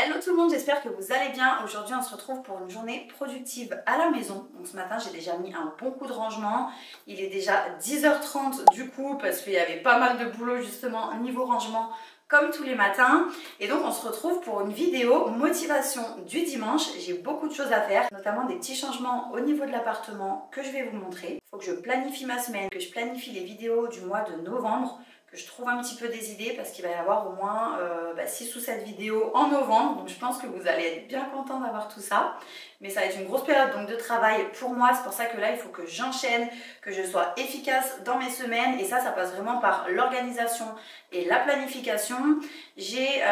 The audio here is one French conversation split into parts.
Hello tout le monde, j'espère que vous allez bien. Aujourd'hui on se retrouve pour une journée productive à la maison. Donc ce matin j'ai déjà mis un bon coup de rangement. Il est déjà 10h30 du coup parce qu'il y avait pas mal de boulot justement niveau rangement comme tous les matins. Et donc on se retrouve pour une vidéo motivation du dimanche. J'ai beaucoup de choses à faire, notamment des petits changements au niveau de l'appartement que je vais vous montrer. Il faut que je planifie ma semaine, que je planifie les vidéos du mois de novembre, que je trouve un petit peu des idées parce qu'il va y avoir au moins 6 ou 7 vidéos en novembre. Donc je pense que vous allez être bien content d'avoir tout ça. Mais ça va être une grosse période donc de travail pour moi. C'est pour ça que là, il faut que j'enchaîne, que je sois efficace dans mes semaines. Et ça passe vraiment par l'organisation et la planification. J'ai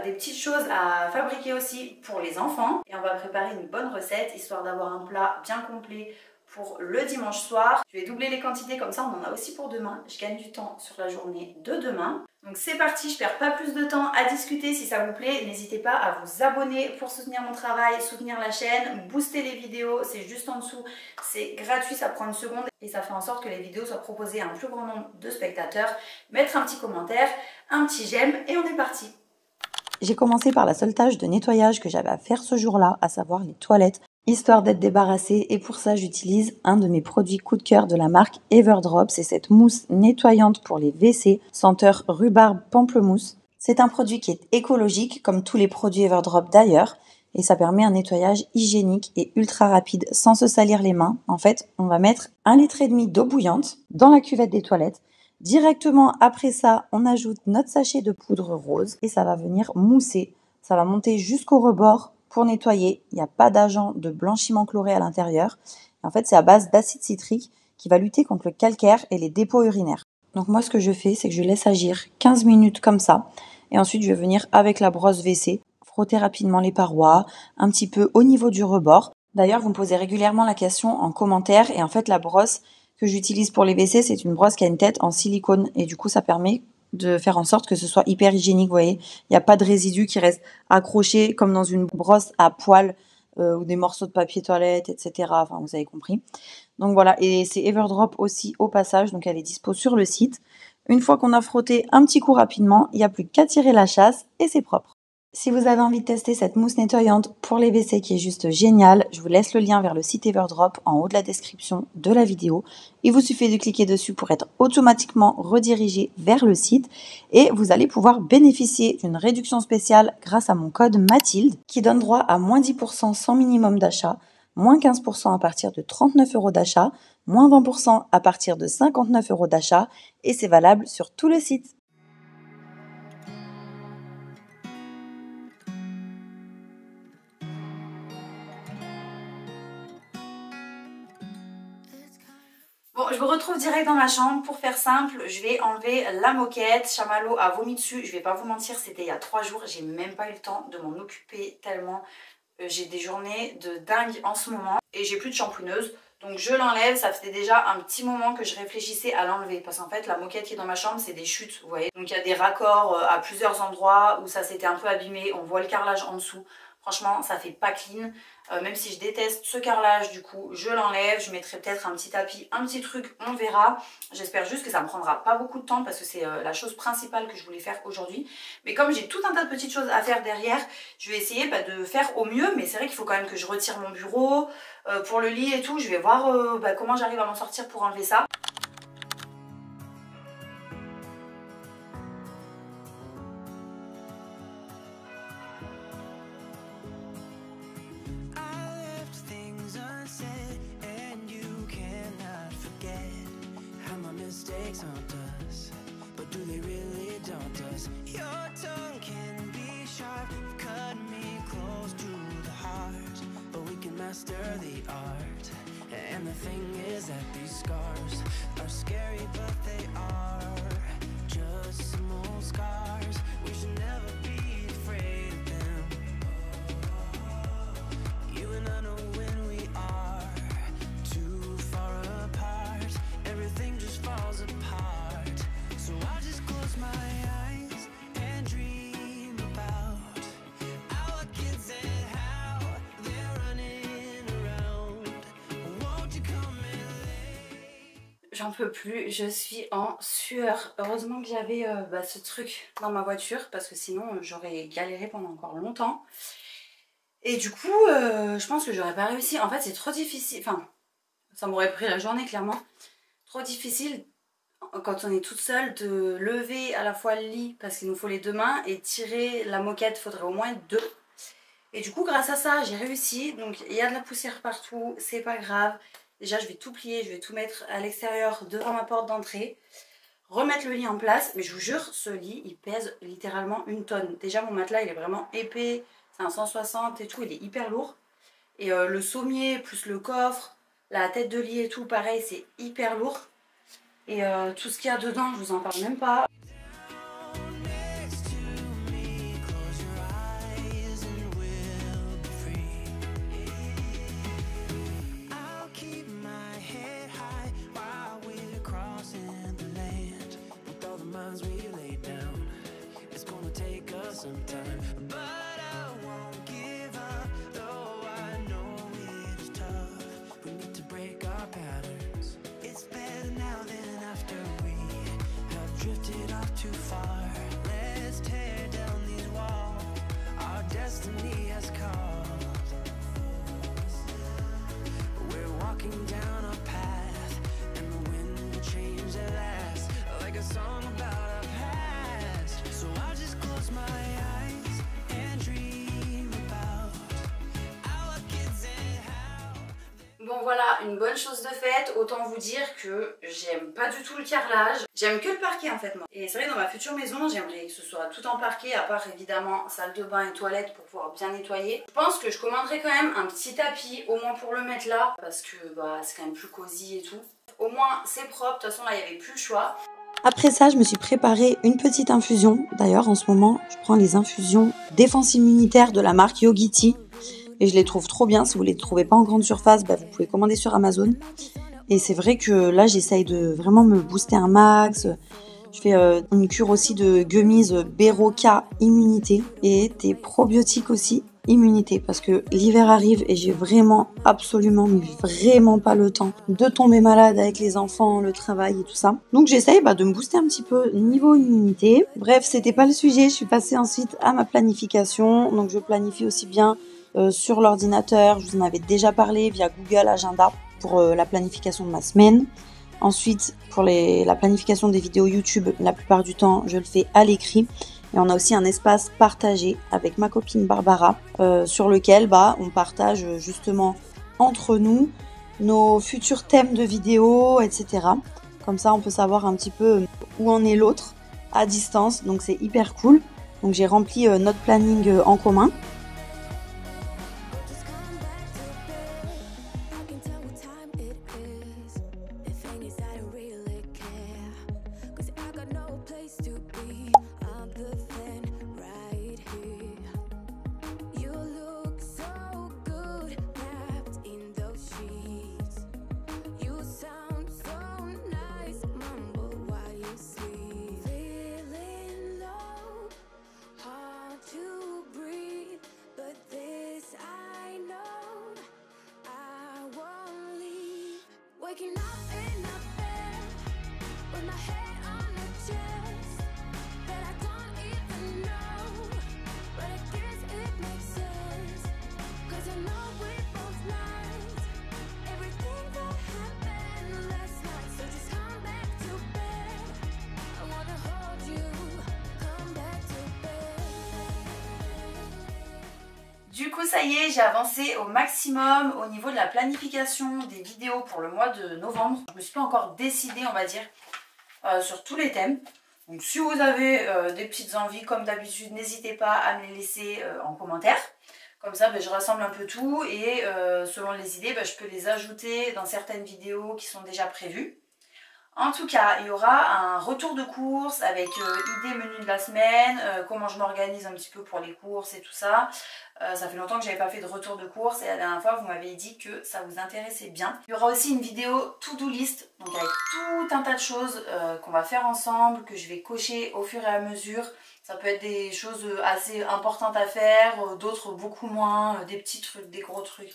des petites choses à fabriquer aussi pour les enfants. Et on va préparer une bonne recette, histoire d'avoir un plat bien complet pour le dimanche soir. Je vais doubler les quantités, comme ça on en a aussi pour demain. Je gagne du temps sur la journée de demain. Donc c'est parti, je perds pas plus de temps à discuter. Si ça vous plaît, n'hésitez pas à vous abonner pour soutenir mon travail, soutenir la chaîne, booster les vidéos, c'est juste en dessous. C'est gratuit, ça prend une seconde et ça fait en sorte que les vidéos soient proposées à un plus grand nombre de spectateurs. Mettre un petit commentaire, un petit j'aime et on est parti. J'ai commencé par la seule tâche de nettoyage que j'avais à faire ce jour-là, à savoir les toilettes, histoire d'être débarrassée. Et pour ça, j'utilise un de mes produits coup de cœur de la marque Everdrop. C'est cette mousse nettoyante pour les WC, senteur rhubarbe pamplemousse. C'est un produit qui est écologique, comme tous les produits Everdrop d'ailleurs, et ça permet un nettoyage hygiénique et ultra rapide, sans se salir les mains. En fait, on va mettre 1,5 litre d'eau bouillante dans la cuvette des toilettes. Directement après ça, on ajoute notre sachet de poudre rose et ça va venir mousser. Ça va monter jusqu'au rebord pour nettoyer. Il n'y a pas d'agent de blanchiment chloré à l'intérieur. Et en fait, c'est à base d'acide citrique qui va lutter contre le calcaire et les dépôts urinaires. Donc moi, ce que je fais, c'est que je laisse agir 15 minutes comme ça. Et ensuite, je vais venir avec la brosse WC, frotter rapidement les parois, un petit peu au niveau du rebord. D'ailleurs, vous me posez régulièrement la question en commentaire. Et en fait, la brosse que j'utilise pour les WC, c'est une brosse qui a une tête en silicone et du coup ça permet de faire en sorte que ce soit hyper hygiénique, vous voyez. Il n'y a pas de résidus qui restent accrochés comme dans une brosse à poils ou des morceaux de papier toilette, etc. Enfin, vous avez compris. Donc voilà, et c'est Everdrop aussi au passage, donc elle est dispo sur le site. Une fois qu'on a frotté un petit coup rapidement, il n'y a plus qu'à tirer la chasse et c'est propre. Si vous avez envie de tester cette mousse nettoyante pour les WC qui est juste géniale, je vous laisse le lien vers le site Everdrop en haut de la description de la vidéo. Il vous suffit de cliquer dessus pour être automatiquement redirigé vers le site et vous allez pouvoir bénéficier d'une réduction spéciale grâce à mon code Mathilde qui donne droit à moins 10% sans minimum d'achat, moins 15% à partir de 39 € d'achat, moins 20% à partir de 59 € d'achat et c'est valable sur tout le site. Bon, je vous retrouve direct dans ma chambre. Pour faire simple, je vais enlever la moquette. Chamallow a vomi dessus. Je vais pas vous mentir, c'était il y a 3 jours. J'ai même pas eu le temps de m'en occuper tellement j'ai des journées de dingue en ce moment. Et j'ai plus de shampooineuse. Donc je l'enlève. Ça faisait déjà un petit moment que je réfléchissais à l'enlever. Parce qu'en fait, la moquette qui est dans ma chambre, c'est des chutes, vous voyez. Donc il y a des raccords à plusieurs endroits où ça s'était un peu abîmé. On voit le carrelage en dessous. Franchement, ça fait pas clean. Même si je déteste ce carrelage, du coup, je l'enlève. Je mettrai peut-être un petit tapis, un petit truc, on verra. J'espère juste que ça me prendra pas beaucoup de temps parce que c'est la chose principale que je voulais faire aujourd'hui. Mais comme j'ai tout un tas de petites choses à faire derrière, je vais essayer de faire au mieux. Mais c'est vrai qu'il faut quand même que je retire mon bureau pour le lit et tout. Je vais voir comment j'arrive à m'en sortir pour enlever ça. Mistakes haunt us, but do they really daunt us? Your tongue can be sharp, cut me close to the heart, but we can master the art. And the thing is that these scars are scary, but they are just some old scars. We should never be afraid of them. You and I know when we are too far apart, everything just falls apart. So I just close my eyes and dream about our kids and how they're running around. Won't you come and lay? j'en peux plus, je suis en sueur. Heureusement que j'avais ce truc dans ma voiture parce que sinon j'aurais galéré pendant encore longtemps. Et du coup, je pense que j'aurais pas réussi. En fait, c'est trop difficile. Enfin, ça m'aurait pris la journée clairement. Trop difficile quand on est toute seule de lever à la fois le lit parce qu'il nous faut les 2 mains et tirer la moquette, il faudrait au moins 2. Et du coup, grâce à ça, j'ai réussi. Donc, il y a de la poussière partout, c'est pas grave. Déjà, je vais tout plier, je vais tout mettre à l'extérieur devant ma porte d'entrée. Remettre le lit en place. Mais je vous jure, ce lit, il pèse littéralement 1 tonne. Déjà, mon matelas, il est vraiment épais. C'est un 160 et tout, il est hyper lourd. Et le sommier, plus le coffre, la tête de lit et tout, pareil, c'est hyper lourd. Et tout ce qu'il y a dedans, je vous en parle même pas. Too far, let's tear down these walls. Our destiny has called. We're walking down a path, and the wind will change at last, like a song about our past. So I'll just close my eyes and dream about our kids and how. Bon voilà, une bonne chose de faite, autant vous dire que j'aime pas du tout le carrelage. J'aime que le parquet en fait moi. Et c'est vrai que dans ma future maison, j'aimerais que ce soit tout en parquet, à part évidemment salle de bain et toilette pour pouvoir bien nettoyer. Je pense que je commanderai quand même un petit tapis, au moins pour le mettre là, parce que c'est quand même plus cosy et tout. Au moins c'est propre, de toute façon là il n'y avait plus le choix. Après ça, je me suis préparé une petite infusion. D'ailleurs, en ce moment, je prends les infusions défense immunitaire de la marque Yogiti. Et je les trouve trop bien. Si vous les trouvez pas en grande surface, vous pouvez commander sur Amazon. Et c'est vrai que là, j'essaye de vraiment me booster un max. Je fais une cure aussi de gummies Beroca Immunité et des probiotiques aussi Immunité. Parce que l'hiver arrive et j'ai vraiment, absolument, mais vraiment pas le temps de tomber malade avec les enfants, le travail et tout ça. Donc j'essaye de me booster un petit peu niveau immunité. Bref, c'était pas le sujet. Je suis passée ensuite à ma planification. Donc je planifie aussi bien sur l'ordinateur. Je vous en avais déjà parlé via Google Agenda pour la planification de ma semaine. Ensuite, pour la planification des vidéos YouTube, la plupart du temps, je le fais à l'écrit. Et on a aussi un espace partagé avec ma copine Barbara, sur lequel on partage justement entre nous nos futurs thèmes de vidéos, etc. Comme ça, on peut savoir un petit peu où en est l'autre à distance. Donc c'est hyper cool. Donc j'ai rempli notre planning en commun. Waking up in a bed with my head on a chest that I don't even know, but I guess it makes sense, 'cause I know we both liked everything that happened last night. So just come back to bed, I wanna hold you, come back to bed. Du coup ça y est, j'ai avancé au maximum au niveau de la planification des vidéos pour le mois de novembre. Je me suis pas encore décidée, on va dire, sur tous les thèmes. Donc si vous avez des petites envies comme d'habitude, n'hésitez pas à me les laisser en commentaire. Comme ça je rassemble un peu tout et selon les idées je peux les ajouter dans certaines vidéos qui sont déjà prévues. En tout cas, il y aura un retour de course avec idées menu de la semaine, comment je m'organise un petit peu pour les courses et tout ça. Ça fait longtemps que j'avais pas fait de retour de course et la dernière fois vous m'avez dit que ça vous intéressait bien. Il y aura aussi une vidéo to-do list, donc avec tout un tas de choses qu'on va faire ensemble, que je vais cocher au fur et à mesure. Ça peut être des choses assez importantes à faire, d'autres beaucoup moins, des petits trucs, des gros trucs.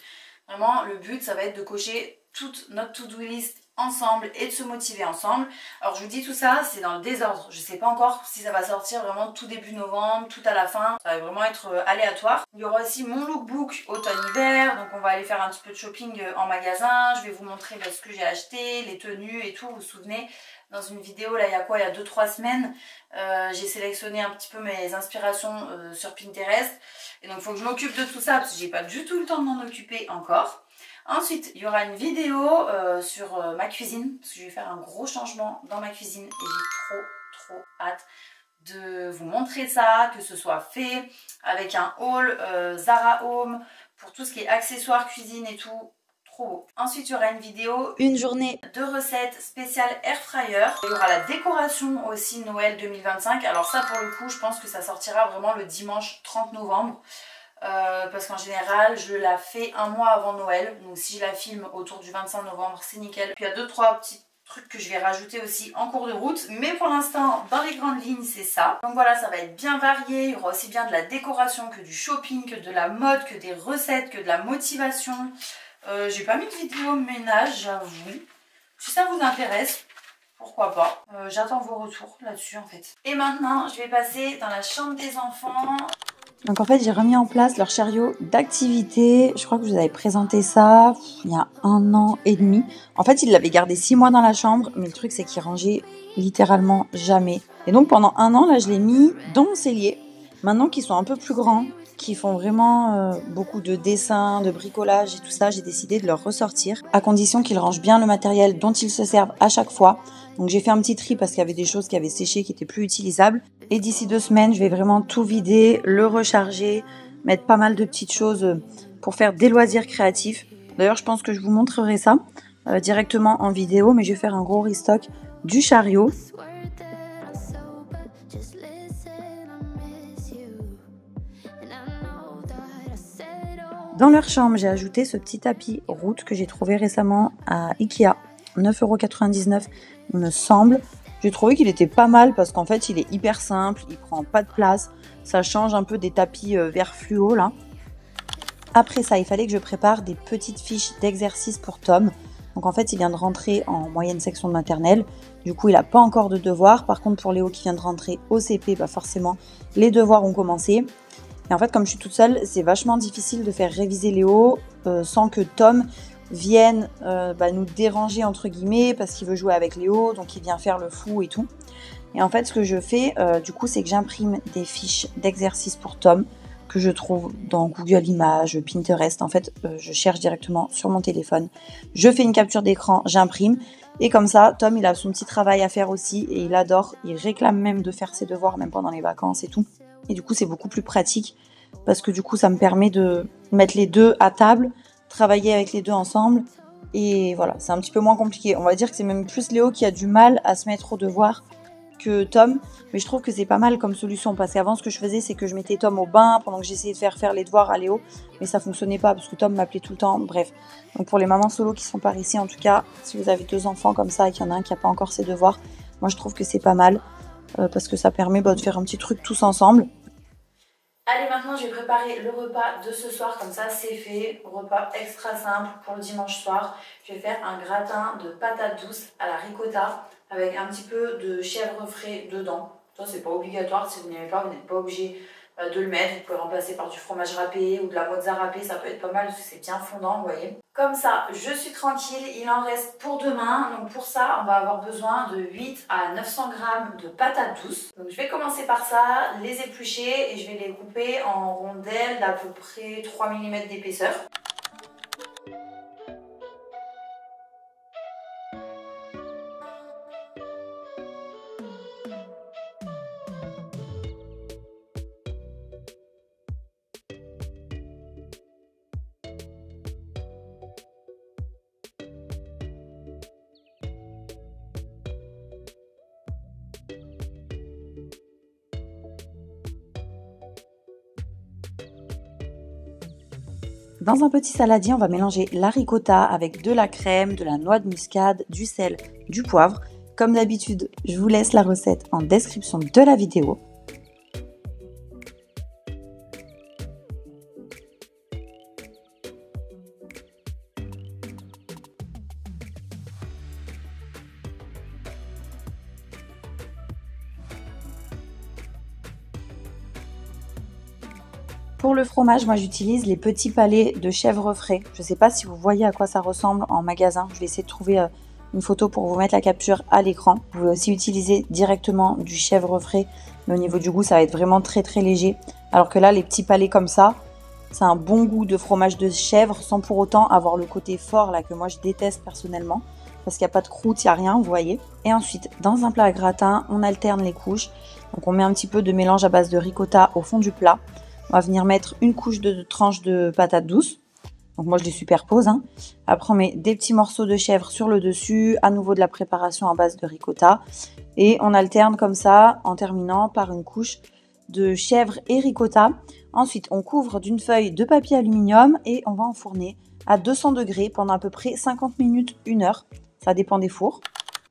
Vraiment, le but ça va être de cocher toute notre to-do list ensemble et de se motiver ensemble. Alors je vous dis tout ça, c'est dans le désordre. Je sais pas encore si ça va sortir vraiment tout début novembre, tout à la fin. Ça va vraiment être aléatoire. Il y aura aussi mon lookbook automne-hiver. Donc on va aller faire un petit peu de shopping en magasin. Je vais vous montrer ce que j'ai acheté, les tenues et tout. Vous vous souvenez, dans une vidéo là il y a quoi, il y a 2-3 semaines, j'ai sélectionné un petit peu mes inspirations sur Pinterest. Et donc il faut que je m'occupe de tout ça parce que j'ai pas du tout le temps de m'en occuper encore. Ensuite, il y aura une vidéo sur ma cuisine, parce que je vais faire un gros changement dans ma cuisine et j'ai trop hâte de vous montrer ça, que ce soit fait avec un haul Zara Home pour tout ce qui est accessoires, cuisine et tout. Trop beau. Ensuite, il y aura une vidéo, une journée de recettes spéciales air fryer. Il y aura la décoration aussi Noël 2025. Alors ça, pour le coup, je pense que ça sortira vraiment le dimanche 30 novembre. Parce qu'en général je la fais un mois avant Noël, donc si je la filme autour du 25 novembre c'est nickel. Puis il y a 2-3 petits trucs que je vais rajouter aussi en cours de route, mais pour l'instant dans les grandes lignes c'est ça. Donc voilà, ça va être bien varié, il y aura aussi bien de la décoration que du shopping, que de la mode, que des recettes, que de la motivation. J'ai pas mis de vidéo ménage, j'avoue. Si ça vous intéresse, pourquoi pas. J'attends vos retours là-dessus en fait. Et maintenant je vais passer dans la chambre des enfants. Donc en fait, j'ai remis en place leur chariot d'activité. Je crois que je vous avais présenté ça il y a 1 an et demi. En fait, ils l'avaient gardé 6 mois dans la chambre, mais le truc c'est qu'ils rangeaient littéralement jamais. Et donc pendant 1 an, là, je l'ai mis dans mon cellier. Maintenant qu'ils sont un peu plus grands, qu'ils font vraiment beaucoup de dessins, de bricolage et tout ça, j'ai décidé de leur ressortir, à condition qu'ils rangent bien le matériel dont ils se servent à chaque fois. Donc j'ai fait un petit tri parce qu'il y avait des choses qui avaient séché, qui étaient plus utilisables. Et d'ici 2 semaines, je vais vraiment tout vider, le recharger, mettre pas mal de petites choses pour faire des loisirs créatifs. D'ailleurs, je pense que je vous montrerai ça directement en vidéo, mais je vais faire un gros restock du chariot. Dans leur chambre, j'ai ajouté ce petit tapis route que j'ai trouvé récemment à Ikea, 9,99 €, il me semble. J'ai trouvé qu'il était pas mal parce qu'en fait, il est hyper simple, il prend pas de place, ça change un peu des tapis vert fluo là. Après ça, il fallait que je prépare des petites fiches d'exercice pour Tom. Donc en fait, il vient de rentrer en moyenne section de maternelle. Du coup, il n'a pas encore de devoirs. Par contre, pour Léo qui vient de rentrer au CP, bah forcément, les devoirs ont commencé. Et en fait, comme je suis toute seule, c'est vachement difficile de faire réviser Léo sans que Tom vienne nous déranger entre guillemets parce qu'il veut jouer avec Léo, donc il vient faire le fou et tout. Et en fait, ce que je fais, du coup, c'est que j'imprime des fiches d'exercice pour Tom que je trouve dans Google Images, Pinterest. En fait, je cherche directement sur mon téléphone. Je fais une capture d'écran, j'imprime. Et comme ça, Tom, il a son petit travail à faire aussi et il adore. Il réclame même de faire ses devoirs, même pendant les vacances et tout. Et du coup, c'est beaucoup plus pratique parce que du coup, ça me permet de mettre les deux à table, travailler avec les deux ensemble. Et voilà, c'est un petit peu moins compliqué. On va dire que c'est même plus Léo qui a du mal à se mettre au devoir que Tom. Mais je trouve que c'est pas mal comme solution parce qu'avant, ce que je faisais, c'est que je mettais Tom au bain pendant que j'essayais de faire les devoirs à Léo. Mais ça fonctionnait pas parce que Tom m'appelait tout le temps. Bref, donc pour les mamans solo qui sont par ici, en tout cas, si vous avez 2 enfants comme ça et qu'il y en a un qui n'a pas encore ses devoirs, moi je trouve que c'est pas mal parce que ça permet de faire un petit truc tous ensemble. Allez, maintenant je vais préparer le repas de ce soir, comme ça c'est fait. Repas extra simple pour le dimanche soir. Je vais faire un gratin de patates douces à la ricotta avec un petit peu de chèvre frais dedans. Ça c'est pas obligatoire, si vous n'aimez pas, vous n'êtes pas obligé de le mettre. Vous pouvez remplacer par du fromage râpé ou de la mozza râpée, ça peut être pas mal parce que c'est bien fondant, vous voyez. Comme ça, je suis tranquille, il en reste pour demain. Donc pour ça, on va avoir besoin de 8 à 900 g de patates douces. Donc je vais commencer par ça, les éplucher et je vais les couper en rondelles d'à peu près 3 mm d'épaisseur. Dans un petit saladier, on va mélanger la ricotta avec de la crème, de la noix de muscade, du sel, du poivre. Comme d'habitude, je vous laisse la recette en description de la vidéo. Pour le fromage, moi j'utilise les petits palets de chèvre frais. Je ne sais pas si vous voyez à quoi ça ressemble en magasin. Je vais essayer de trouver une photo pour vous mettre la capture à l'écran. Vous pouvez aussi utiliser directement du chèvre frais, mais au niveau du goût, ça va être vraiment très très léger. Alors que là, les petits palets comme ça, c'est un bon goût de fromage de chèvre sans pour autant avoir le côté fort là que moi je déteste personnellement. Parce qu'il n'y a pas de croûte, il n'y a rien, vous voyez. Et ensuite, dans un plat à gratin, on alterne les couches. Donc on met un petit peu de mélange à base de ricotta au fond du plat. On va venir mettre une couche de tranches de patates douces. Donc moi je les superpose. Après on met des petits morceaux de chèvre sur le dessus. À nouveau de la préparation à base de ricotta. Et on alterne comme ça en terminant par une couche de chèvre et ricotta. Ensuite on couvre d'une feuille de papier aluminium et on va enfourner à 200 degrés pendant à peu près 50 minutes, 1 heure. Ça dépend des fours.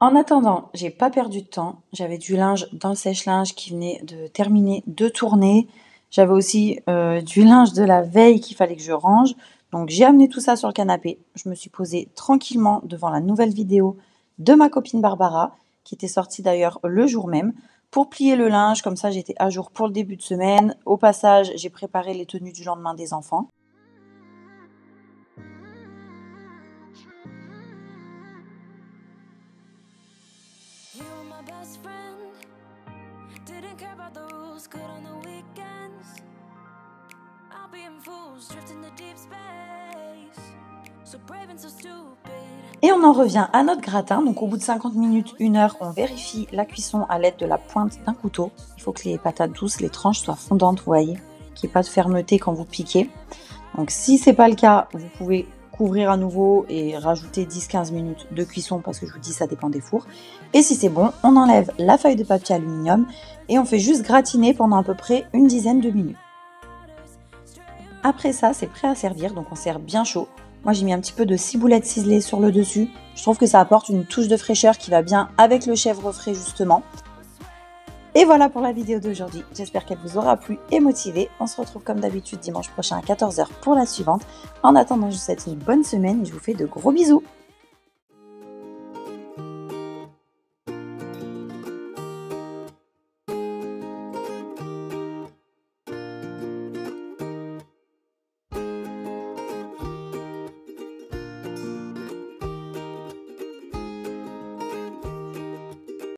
En attendant, j'ai pas perdu de temps. J'avais du linge dans le sèche-linge qui venait de terminer de tourner. J'avais aussi du linge de la veille qu'il fallait que je range. Donc j'ai amené tout ça sur le canapé. Je me suis posée tranquillement devant la nouvelle vidéo de ma copine Barbara, qui était sortie d'ailleurs le jour même, pour plier le linge. Comme ça, j'étais à jour pour le début de semaine. Au passage, j'ai préparé les tenues du lendemain des enfants. Et on en revient à notre gratin. Donc au bout de 50 minutes, 1 heure, on vérifie la cuisson à l'aide de la pointe d'un couteau. Il faut que les patates douces, les tranches soient fondantes, vous voyez, qu'il n'y ait pas de fermeté quand vous piquez. Donc si c'est pas le cas, vous pouvez couvrir à nouveau et rajouter 10-15 minutes de cuisson parce que je vous dis ça dépend des fours. Et si c'est bon, on enlève la feuille de papier aluminium et on fait juste gratiner pendant à peu près une dizaine de minutes. Après ça, c'est prêt à servir, donc on sert bien chaud. Moi j'ai mis un petit peu de ciboulette ciselée sur le dessus. Je trouve que ça apporte une touche de fraîcheur qui va bien avec le chèvre frais justement. Et voilà pour la vidéo d'aujourd'hui. J'espère qu'elle vous aura plu et motivé. On se retrouve comme d'habitude dimanche prochain à 14 h pour la suivante. En attendant, je vous souhaite une bonne semaine et je vous fais de gros bisous.